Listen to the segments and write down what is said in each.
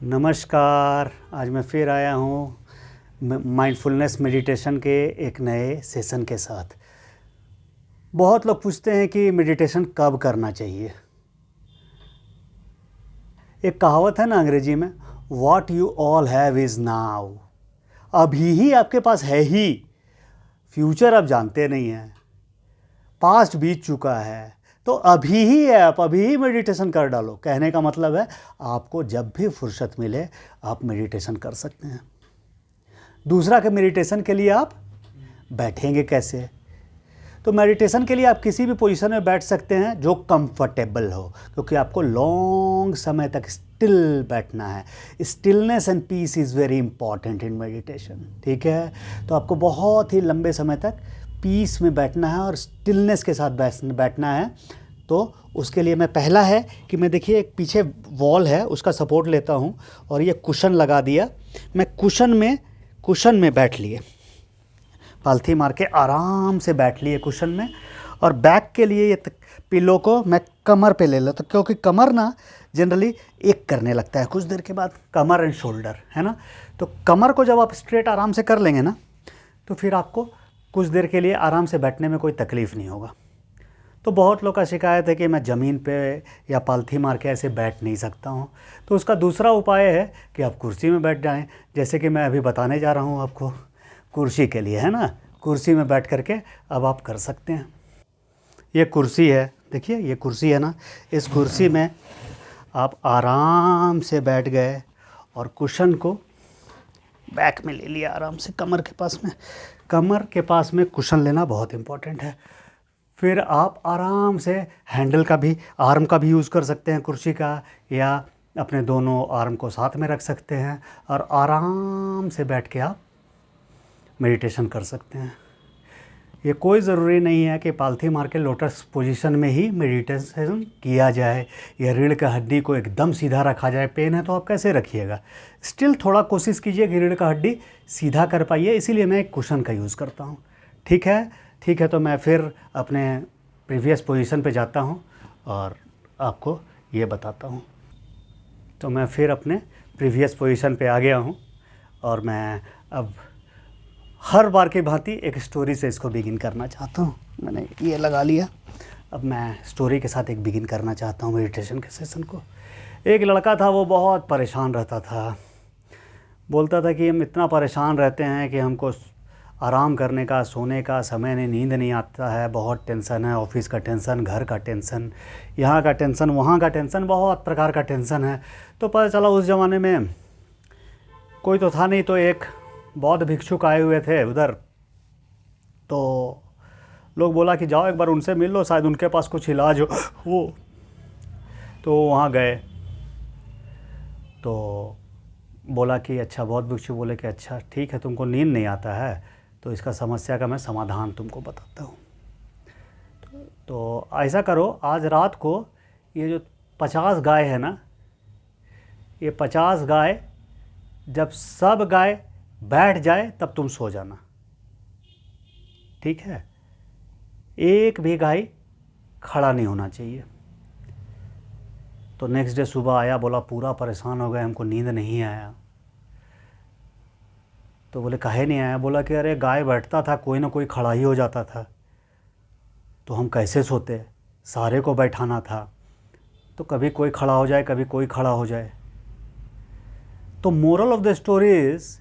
नमस्कार। आज मैं फिर आया हूँ माइंडफुलनेस मेडिटेशन के एक नए सेशन के साथ। बहुत लोग पूछते हैं कि मेडिटेशन कब करना चाहिए। एक कहावत है ना अंग्रेजी में, what you all have is now. अभी ही आपके पास है ही, फ्यूचर आप जानते नहीं हैं, पास्ट बीत चुका है, तो अभी ही है, आप अभी ही मेडिटेशन कर डालो। कहने का मतलब है आपको जब भी फुर्सत मिले आप मेडिटेशन कर सकते हैं। दूसरा कि मेडिटेशन के लिए आप बैठेंगे कैसे। तो मेडिटेशन के लिए आप किसी भी पोजीशन में बैठ सकते हैं जो कंफर्टेबल हो, क्योंकि आपको लॉन्ग समय तक स्टिल बैठना है। Stillness and peace is very important in meditation. ठीक है, तो आपको बहुत ही लंबे समय तक पीस में बैठना है और स्टिलनेस के साथ बैठना है। तो उसके लिए मैं पहला है कि मैं देखिए एक पीछे वॉल है उसका सपोर्ट लेता हूँ और ये कुशन लगा दिया। मैं कुशन में बैठ लिए, पालथी मार के आराम से बैठ लिए कुशन में। और बैक के लिए ये पिलो को मैं कमर पे ले लेता हूँ, क्योंकि कमर ना जनरली एक करने लगता है कुछ देर के बाद, कमर एंड शोल्डर, है ना। तो कमर को जब आप स्ट्रेट आराम से कर लेंगे ना, तो फिर आपको कुछ देर के लिए आराम से बैठने में कोई तकलीफ़ नहीं होगा। तो बहुत लोग का शिकायत है कि मैं ज़मीन पे या पालथी मार के ऐसे बैठ नहीं सकता हूँ। तो उसका दूसरा उपाय है कि आप कुर्सी में बैठ जाएं, जैसे कि मैं अभी बताने जा रहा हूँ आपको कुर्सी के लिए, है ना। कुर्सी में बैठ करके अब आप कर सकते हैं। ये कुर्सी है, देखिए ये कुर्सी है ना, इस कुर्सी में आप आराम से बैठ गए और कुशन को बैक में ले लिया आराम से, कमर के पास में कुशन लेना बहुत इम्पोर्टेंट है। फिर आप आराम से हैंडल का भी, आर्म का भी यूज़ कर सकते हैं कुर्सी का, या अपने दोनों आर्म को साथ में रख सकते हैं और आराम से बैठ के आप मेडिटेशन कर सकते हैं। ये कोई ज़रूरी नहीं है कि पालथी मार के लोटस पोजीशन में ही मेडिटेशन किया जाए या रीढ़ का हड्डी को एकदम सीधा रखा जाए। पेन है तो आप कैसे रखिएगा, स्टिल थोड़ा कोशिश कीजिए कि रीढ़ का हड्डी सीधा कर पाइए, इसीलिए मैं एक कुशन का यूज़ करता हूँ। ठीक है, तो मैं फिर अपने प्रीवियस पोजीशन पे जाता हूँ और आपको ये बताता हूँ। तो मैं फिर अपने प्रीवियस पोजीशन पे आ गया हूँ और मैं अब हर बार की भांति एक स्टोरी से इसको बिगिन करना चाहता हूँ। मैंने ये लगा लिया, अब मैं स्टोरी के साथ एक बिगिन करना चाहता हूँ मेडिटेशन के सेशन को। एक लड़का था, वो बहुत परेशान रहता था। बोलता था कि हम इतना परेशान रहते हैं कि हमको आराम करने का, सोने का समय नहीं, नींद नहीं आता है, बहुत टेंशन है, ऑफिस का टेंशन, घर का टेंशन, यहाँ का टेंशन, वहाँ का टेंशन, बहुत प्रकार का टेंशन है। तो पता चला उस ज़माने में कोई तो था नहीं, तो एक बौद्ध भिक्षुक आए हुए थे उधर। तो लोग बोला कि जाओ एक बार उनसे मिल लो, शायद उनके पास कुछ इलाज हो। तो वहाँ गए तो बोला कि अच्छा, बौद्ध भिक्षु बोले कि अच्छा ठीक है, तुमको नींद नहीं आता है तो इसका समस्या का मैं समाधान तुमको बताता हूँ। तो ऐसा करो, आज रात को ये जो 50 गाय है ना, ये 50 गाय, जब सब गाय बैठ जाए तब तुम सो जाना, ठीक है। एक भी गाय खड़ा नहीं होना चाहिए। तो नेक्स्ट डे सुबह आया, बोला पूरा परेशान हो गए, हमको नींद नहीं आया। तो बोले काहे नहीं आया? बोला कि अरे गाय बैठता था, कोई ना कोई खड़ा ही हो जाता था, तो हम कैसे सोते, सारे को बैठाना था, तो कभी कोई खड़ा हो जाए, कभी कोई खड़ा हो जाए। तो moral of the story is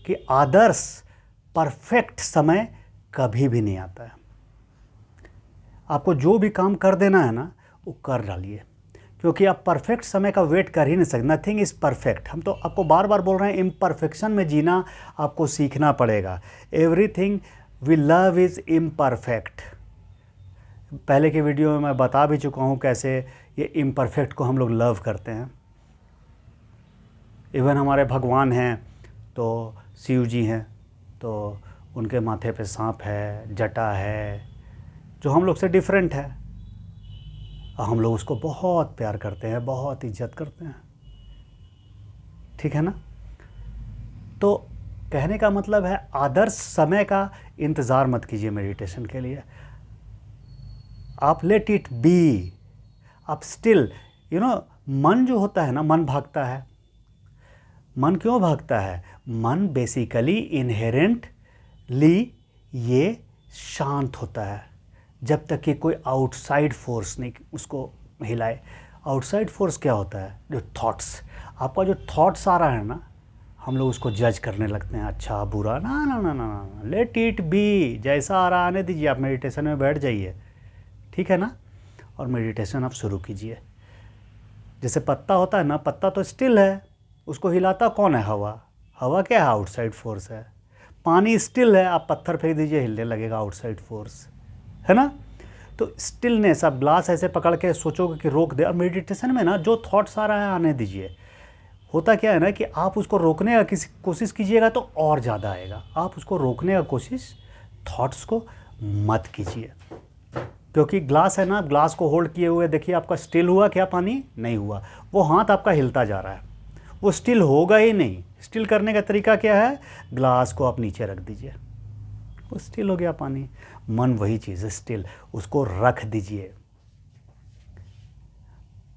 कि आदर्श परफेक्ट समय कभी भी नहीं आता है। आपको जो भी काम कर देना है ना, वो कर डालिए, क्योंकि आप परफेक्ट समय का वेट कर ही नहीं सकते। Nothing is perfect. हम तो आपको बार बार बोल रहे हैं, इम्परफेक्शन में जीना आपको सीखना पड़ेगा। Everything we love is imperfect. पहले की वीडियो में मैं बता भी चुका हूँ कैसे ये इम्परफेक्ट को हम लोग लव करते हैं। इवन हमारे भगवान हैं तो शिव जी हैं, तो उनके माथे पे सांप है, जटा है, जो हम लोग से डिफरेंट है, और हम लोग उसको बहुत प्यार करते हैं, बहुत इज्जत करते हैं। ठीक है ना। तो कहने का मतलब है, आदर्श समय का इंतज़ार मत कीजिए मेडिटेशन के लिए। आप लेट इट बी, आप स्टिल मन जो होता है ना, मन भागता है, मन क्यों भागता है? मन बेसिकली इनहेरेंटली ये शांत होता है जब तक कि कोई आउटसाइड फोर्स नहीं उसको हिलाए। आउटसाइड फोर्स क्या होता है? जो थॉट्स, आपका जो थॉट्स आ रहा है ना, हम लोग उसको जज करने लगते हैं, अच्छा बुरा, ना ना ना ना ना, लेट इट बी, जैसा आ रहा आने दीजिए। आप मेडिटेशन में बैठ जाइए, ठीक है ना, और मेडिटेशन आप शुरू कीजिए। जैसे पत्ता होता है ना, पत्ता तो स्टिल है, उसको हिलाता कौन है? हवा। हवा क्या है? आउटसाइड फोर्स है। पानी स्टिल है, आप पत्थर फेंक दीजिए, हिलने लगेगा, आउटसाइड फोर्स है ना। तो स्टिलनेस, आप ग्लास ऐसे पकड़ के सोचोगे कि रोक दे। अब मेडिटेशन में ना जो थॉट्स आ रहा है आने दीजिए। होता क्या है ना कि आप उसको रोकने का कोशिश कीजिएगा तो और ज़्यादा आएगा। आप उसको रोकने का कोशिश, थॉट्स को मत कीजिए। क्योंकि ग्लास है ना, ग्लास को होल्ड किए हुए देखिए, आपका स्टिल हुआ क्या? पानी नहीं हुआ। वो हाथ आपका हिलता जा रहा है, वो स्टिल होगा ही नहीं। स्टिल करने का तरीका क्या है? ग्लास को आप नीचे रख दीजिए, वो स्टिल हो गया पानी। मन वही चीज़ है, स्टिल, उसको रख दीजिए।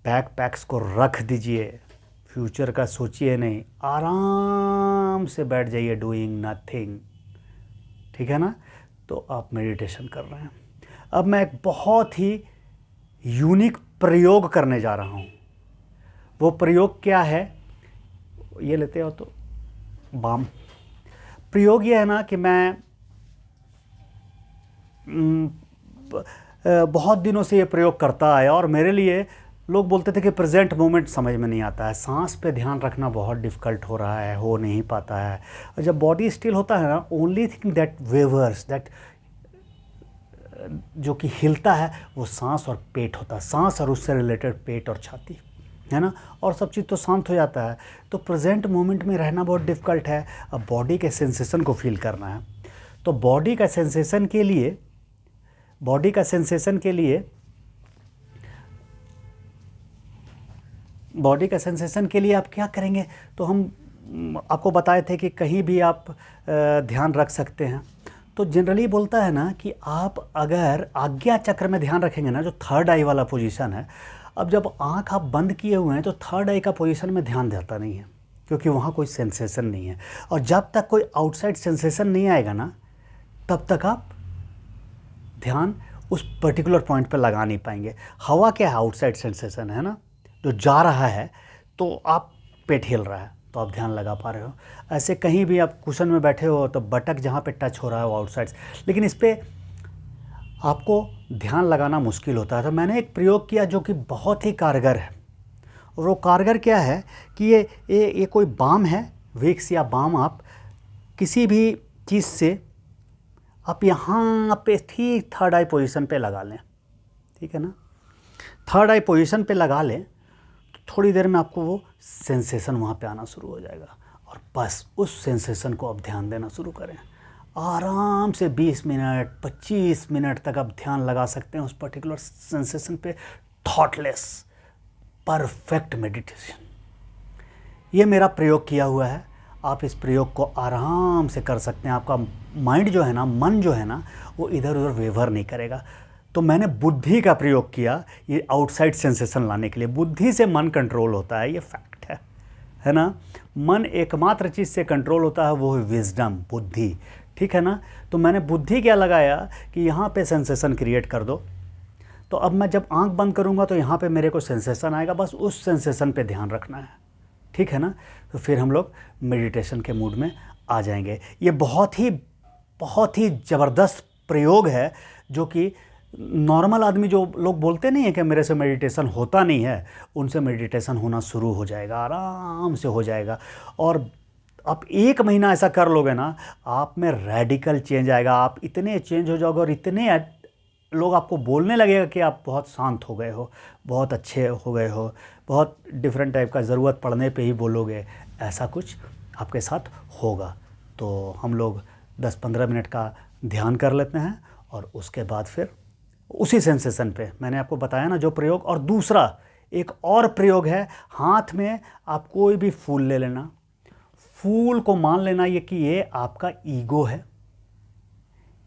पैक्स को रख दीजिए, फ्यूचर का सोचिए नहीं, आराम से बैठ जाइए, डूइंग नथिंग, ठीक है ना। तो आप मेडिटेशन कर रहे हैं। अब मैं एक बहुत ही यूनिक प्रयोग करने जा रहा हूँ। वो प्रयोग क्या है? ये लेते हो तो बाम। प्रयोग ये है ना कि मैं बहुत दिनों से ये प्रयोग करता आया, और मेरे लिए लोग बोलते थे कि प्रेजेंट मोमेंट समझ में नहीं आता है, सांस पे ध्यान रखना बहुत डिफ़िकल्ट हो रहा है, हो नहीं पाता है। और जब बॉडी स्टिल होता है ना, only thing that weavers, that जो कि हिलता है, वो सांस और पेट होता है। सांस और उससे रिलेटेड पेट और छाती, है ना, और सब चीज़ तो शांत हो जाता है। तो प्रेजेंट मोमेंट में रहना बहुत डिफ़िकल्ट है। अब बॉडी के सेंसेशन को फील करना है, तो बॉडी का सेंसेशन के लिए आप क्या करेंगे? तो हम आपको बताए थे कि कहीं भी आप ध्यान रख सकते हैं। तो जनरली बोलता है ना कि आप अगर आज्ञा चक्र में ध्यान रखेंगे ना, जो थर्ड आई वाला पोजीशन है, अब जब आँख आप बंद किए हुए हैं तो थर्ड आई का पोजीशन में ध्यान जाता नहीं है, क्योंकि वहाँ कोई सेंसेशन नहीं है। और जब तक कोई आउटसाइड सेंसेशन नहीं आएगा ना, तब तक आप ध्यान उस पर्टिकुलर पॉइंट पर लगा नहीं पाएंगे। हवा क्या है? आउटसाइड सेंसेशन है ना, जो जा रहा है, तो आप पेट हिल रहा है तो आप ध्यान लगा पा रहे हो। ऐसे कहीं भी आप कुशन में बैठे हो तो बटक जहाँ पे टच हो रहा है वो आउटसाइड, लेकिन इस पर आपको ध्यान लगाना मुश्किल होता है। तो मैंने एक प्रयोग किया जो कि बहुत ही कारगर है। और वो कारगर क्या है कि ये कोई बाम है, विक्स या बाम, आप किसी भी चीज़ से आप यहाँ पे ठीक थर्ड आई पोजीशन पे लगा लें, ठीक है ना। थर्ड आई पोजीशन पे लगा लें तो थोड़ी देर में आपको वो सेंसेशन वहाँ पे आना शुरू हो जाएगा, और बस उस सेंसेशन को आप ध्यान देना शुरू करें। आराम से 20 मिनट 25 मिनट तक आप ध्यान लगा सकते हैं उस पर्टिकुलर सेंसेशन पे, थॉटलेस, परफेक्ट मेडिटेशन। ये मेरा प्रयोग किया हुआ है। आप इस प्रयोग को आराम से कर सकते हैं। आपका माइंड जो है ना, मन जो है ना, वो इधर उधर वेवर नहीं करेगा। तो मैंने बुद्धि का प्रयोग किया ये आउटसाइड सेंसेशन लाने के लिए। बुद्धि से मन कंट्रोल होता है, ये फैक्ट है ना। मन एकमात्र चीज़ से कंट्रोल होता है, वो है विजडम, बुद्धि, ठीक है ना। तो मैंने बुद्धि क्या लगाया कि यहाँ पे सेंसेशन क्रिएट कर दो। तो अब मैं जब आंख बंद करूँगा तो यहाँ पे मेरे को सेंसेशन आएगा, बस उस सेंसेशन पे ध्यान रखना है, ठीक है ना। तो फिर हम लोग मेडिटेशन के मूड में आ जाएंगे। ये बहुत ही ज़बरदस्त प्रयोग है, जो कि नॉर्मल आदमी, जो लोग बोलते नहीं है कि मेरे से मेडिटेशन होता नहीं है, उनसे मेडिटेशन होना शुरू हो जाएगा, आराम से हो जाएगा। और आप 1 महीना ऐसा कर लोगे ना, आप में रेडिकल चेंज आएगा। आप इतने चेंज हो जाओगे, और इतने लोग आपको बोलने लगेगा कि आप बहुत शांत हो गए हो, बहुत अच्छे हो गए हो, बहुत डिफरेंट टाइप का, ज़रूरत पड़ने पे ही बोलोगे, ऐसा कुछ आपके साथ होगा। तो हम लोग 10-15 मिनट का ध्यान कर लेते हैं, और उसके बाद फिर उसी सेंसेशन पे मैंने आपको बताया ना जो प्रयोग। और दूसरा एक और प्रयोग है, हाथ में आप कोई भी फूल ले लेना, फूल को मान लेना ये कि ये आपका ईगो है,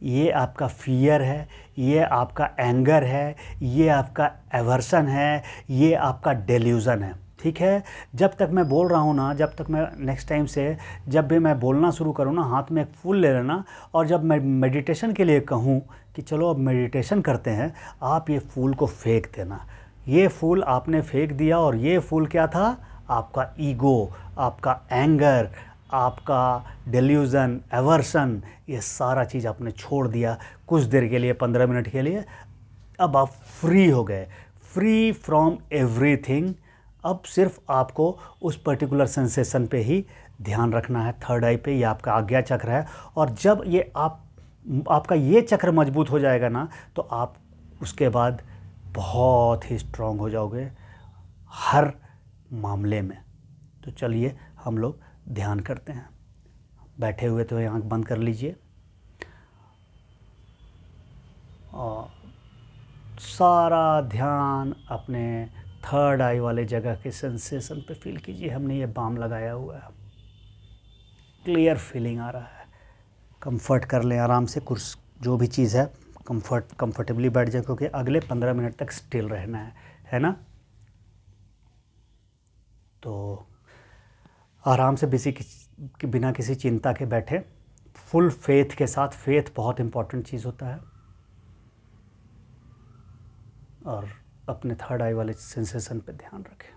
ये आपका फियर है, ये आपका एंगर है, ये आपका एवर्सन है, ये आपका डेल्यूज़न है। ठीक है। जब तक मैं बोल रहा हूँ ना, जब तक मैं नेक्स्ट टाइम से जब भी मैं बोलना शुरू करूँ ना, हाथ में एक फूल ले लेना, और जब मैं मेडिटेशन के लिए कहूँ कि चलो अब मेडिटेशन करते हैं, आप ये फूल को फेंक देना। ये फूल आपने फेंक दिया, और ये फूल क्या था? आपका ईगो, आपका एंगर, आपका डेल्यूज़न, एवर्सन, ये सारा चीज़ आपने छोड़ दिया कुछ देर के लिए, 15 मिनट के लिए। अब आप फ्री हो गए, फ्री फ्रॉम एवरीथिंग। अब सिर्फ आपको उस पर्टिकुलर सेंसेशन पे ही ध्यान रखना है, थर्ड आई पे। ये आपका आज्ञा चक्र है, और जब ये आपका ये चक्र मजबूत हो जाएगा ना, तो आप उसके बाद बहुत ही स्ट्रांग हो जाओगे हर मामले में। तो चलिए हम लोग ध्यान करते हैं। बैठे हुए तो आंख बंद कर लीजिए, और सारा ध्यान अपने थर्ड आई वाले जगह के सेंसेशन पे फील कीजिए। हमने ये बाम लगाया हुआ है, क्लियर फीलिंग आ रहा है। कंफर्ट कर लें आराम से, कुछ जो भी चीज़ है कंफर्टेबली बैठ जाए, क्योंकि अगले 15 मिनट तक स्टिल रहना है ना। तो आराम से बिना किसी चिंता के बैठे, फुल फेथ के साथ। फेथ बहुत इम्पॉर्टेंट चीज़ होता है। और अपने थर्ड आई वाले सेंसेशन पे ध्यान रखें।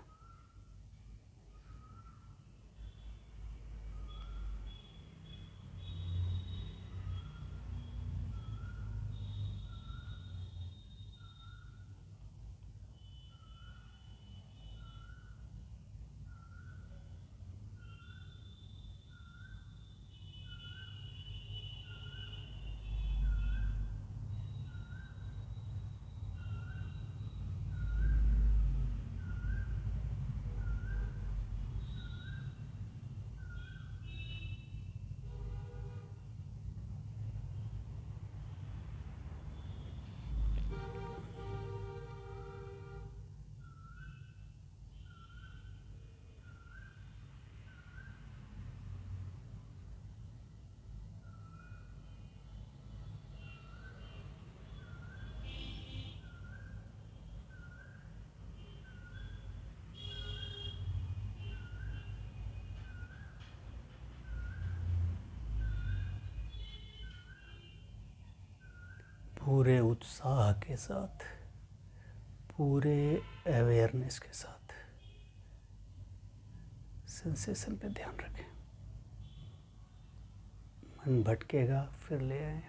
पूरे उत्साह के साथ, पूरे अवेयरनेस के साथ सेंसेशन पे ध्यान रखें। मन भटकेगा, फिर ले आए।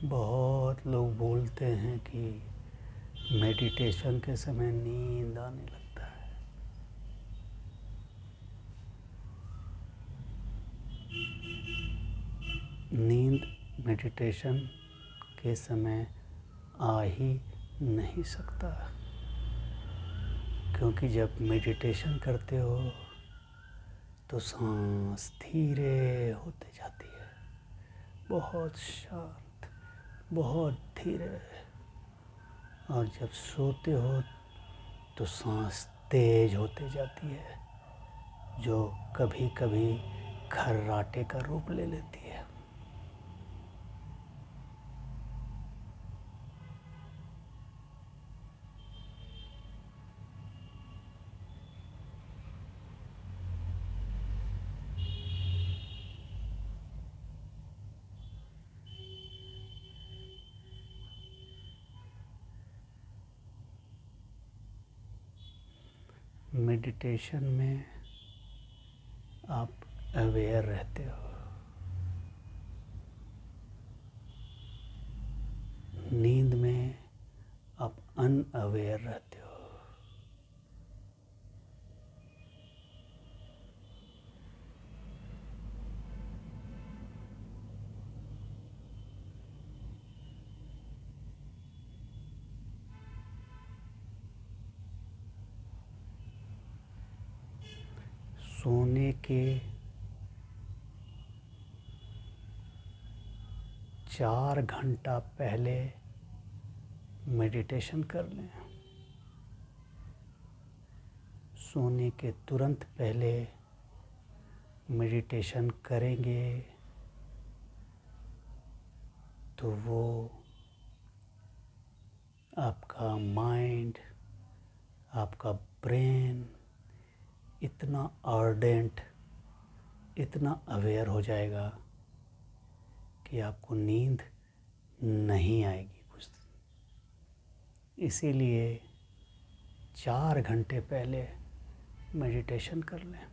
बहुत लोग बोलते हैं कि मेडिटेशन के समय नींद आने लगता है। नींद मेडिटेशन के समय आ ही नहीं सकता, क्योंकि जब मेडिटेशन करते हो तो सांस धीरे होते जाती है, बहुत शांत, बहुत धीरे। और जब सोते हो तो सांस तेज होते जाती है, जो कभी कभी खर्राटे का रूप ले लेती है। मेडिटेशन में आप अवेयर रहते हो, नींद में आप अनअवेयर रहते हो। सोने के 4 घंटा पहले मेडिटेशन कर लें। सोने के तुरंत पहले मेडिटेशन करेंगे तो वो आपका माइंड, आपका ब्रेन इतना आर्डेंट, इतना अवेयर हो जाएगा कि आपको नींद नहीं आएगी कुछ दिन। इसीलिए 4 घंटे पहले मेडिटेशन कर लें।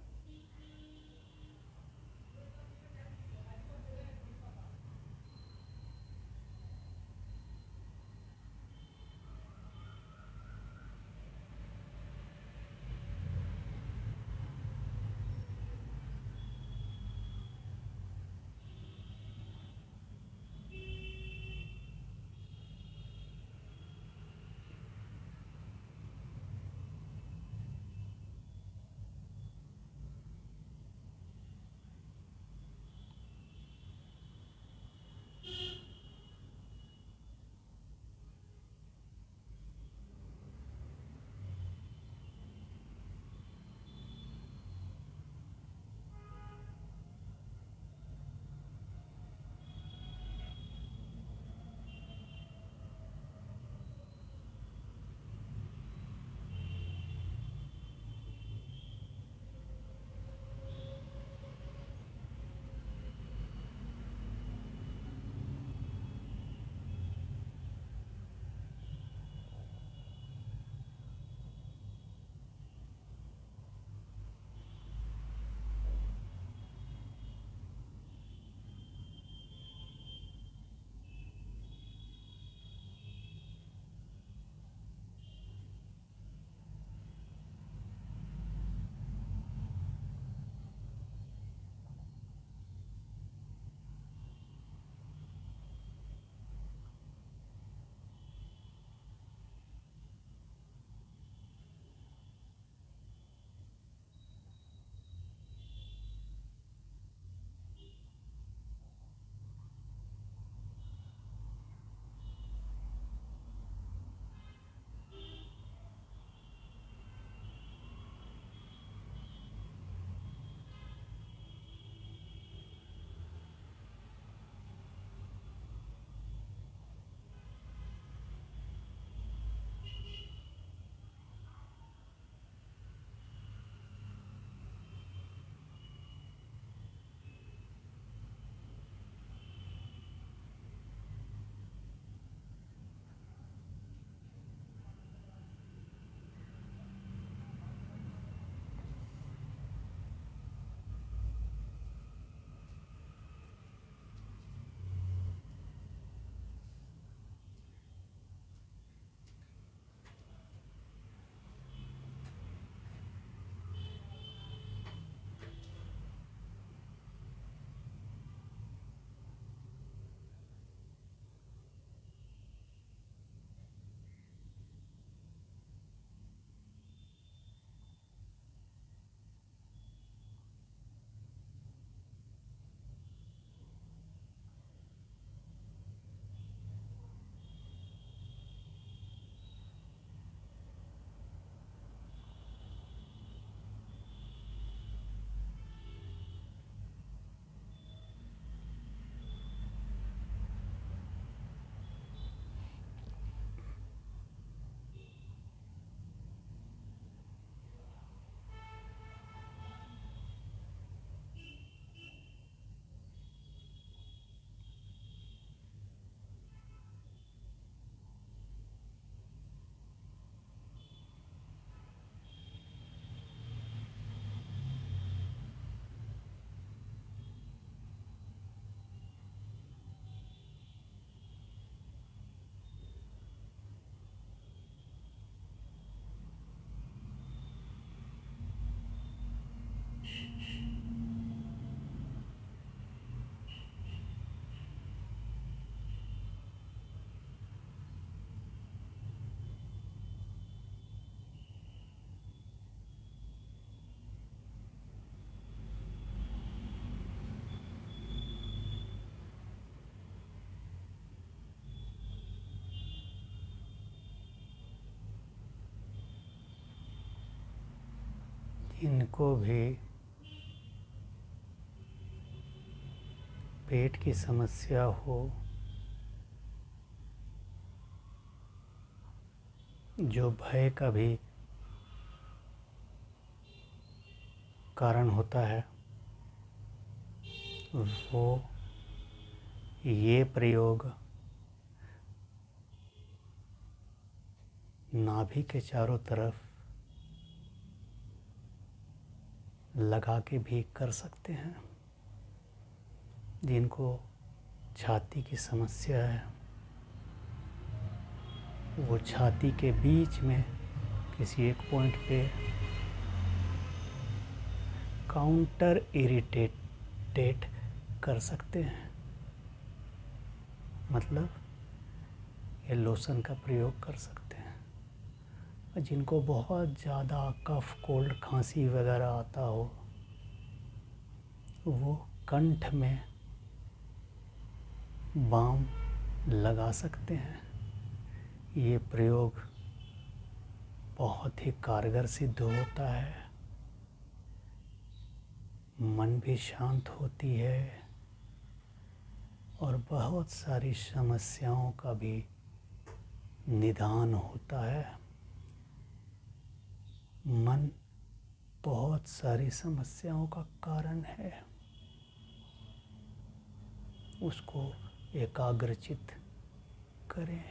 इनको भी पेट की समस्या हो, जो भय का भी कारण होता है, वो ये प्रयोग नाभि के चारों तरफ लगा के भी कर सकते हैं। जिनको छाती की समस्या है, वो छाती के बीच में किसी एक पॉइंट पे काउंटर इरिटेट कर सकते हैं। मतलब ये लोशन का प्रयोग कर सकते हैं। और जिनको बहुत ज़्यादा कफ, कोल्ड, खांसी वगैरह आता हो, वो कंठ में बाम लगा सकते हैं। ये प्रयोग बहुत ही कारगर सिद्ध होता है। मन भी शांत होती है और बहुत सारी समस्याओं का भी निदान होता है। मन बहुत सारी समस्याओं का कारण है। उसको एकाग्रचित करें।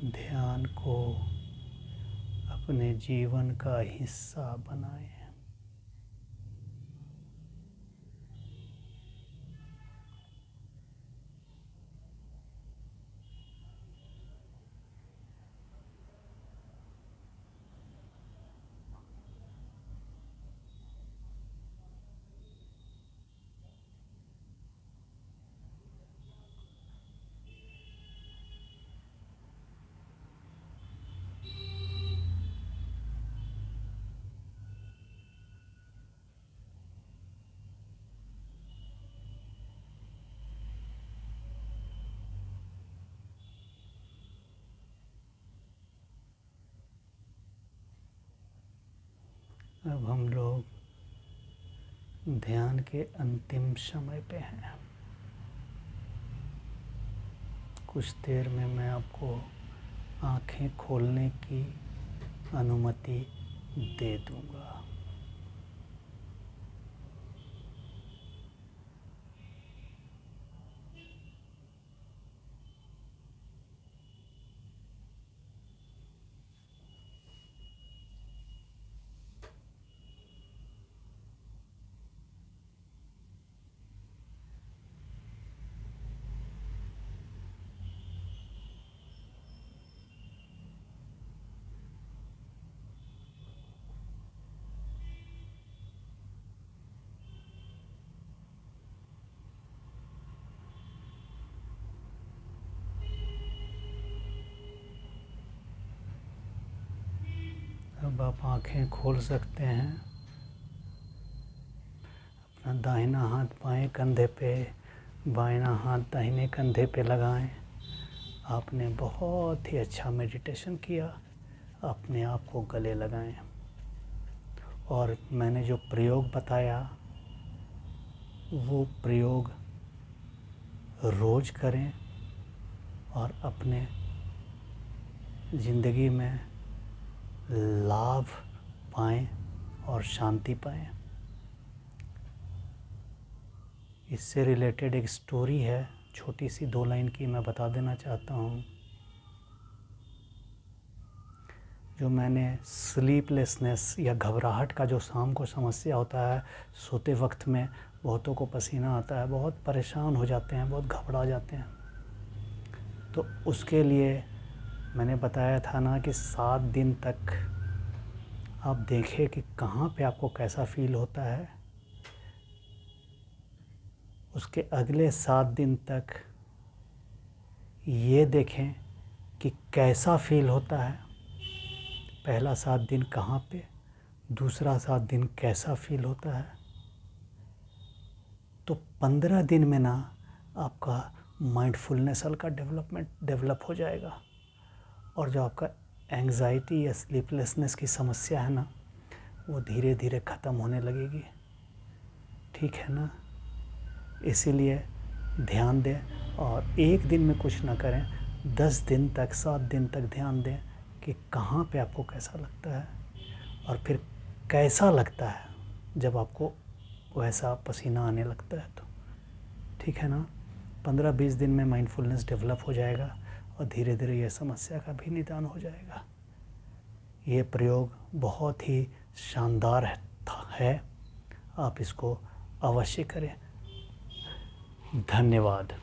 ध्यान को अपने जीवन का हिस्सा बनाएं। अब हम लोग ध्यान के अंतिम समय पे हैं। कुछ देर में मैं आपको आँखें खोलने की अनुमति दे दूँगा। अब आप आँखें खोल सकते हैं। अपना दाहिना हाथ बाएं कंधे पे, बायां हाथ दाहिने कंधे पे लगाएं। आपने बहुत ही अच्छा मेडिटेशन किया। अपने आप को गले लगाएं और मैंने जो प्रयोग बताया वो प्रयोग रोज़ करें और अपने ज़िंदगी में लाभ पाएं और शांति पाएं। इससे रिलेटेड एक स्टोरी है, छोटी सी 2 लाइन की, मैं बता देना चाहता हूँ। जो मैंने स्लीपलेसनेस या घबराहट का जो शाम को समस्या होता है, सोते वक्त में बहुतों को पसीना आता है, बहुत परेशान हो जाते हैं, बहुत घबरा जाते हैं। तो उसके लिए मैंने बताया था ना कि 7 दिन तक आप देखें कि कहाँ पे आपको कैसा फील होता है। उसके अगले 7 दिन तक ये देखें कि कैसा फील होता है। पहला 7 दिन कहाँ पे, दूसरा 7 दिन कैसा फील होता है। तो 15 दिन में ना आपका माइंडफुलनेस हल्का डेवलप हो जाएगा, और जो आपका एंग्जाइटी या स्लीपलेसनेस की समस्या है ना, वो धीरे धीरे ख़त्म होने लगेगी। ठीक है ना। इसीलिए ध्यान दें, और एक दिन में कुछ ना करें, 10 दिन तक 7 दिन तक ध्यान दें कि कहाँ पे आपको कैसा लगता है, और फिर कैसा लगता है जब आपको वैसा पसीना आने लगता है। तो ठीक है ना। 15-20 दिन में माइंडफुलनेस डेवलप हो जाएगा, और धीरे धीरे ये समस्या का भी निदान हो जाएगा। ये प्रयोग बहुत ही शानदार है। आप इसको अवश्य करें। धन्यवाद।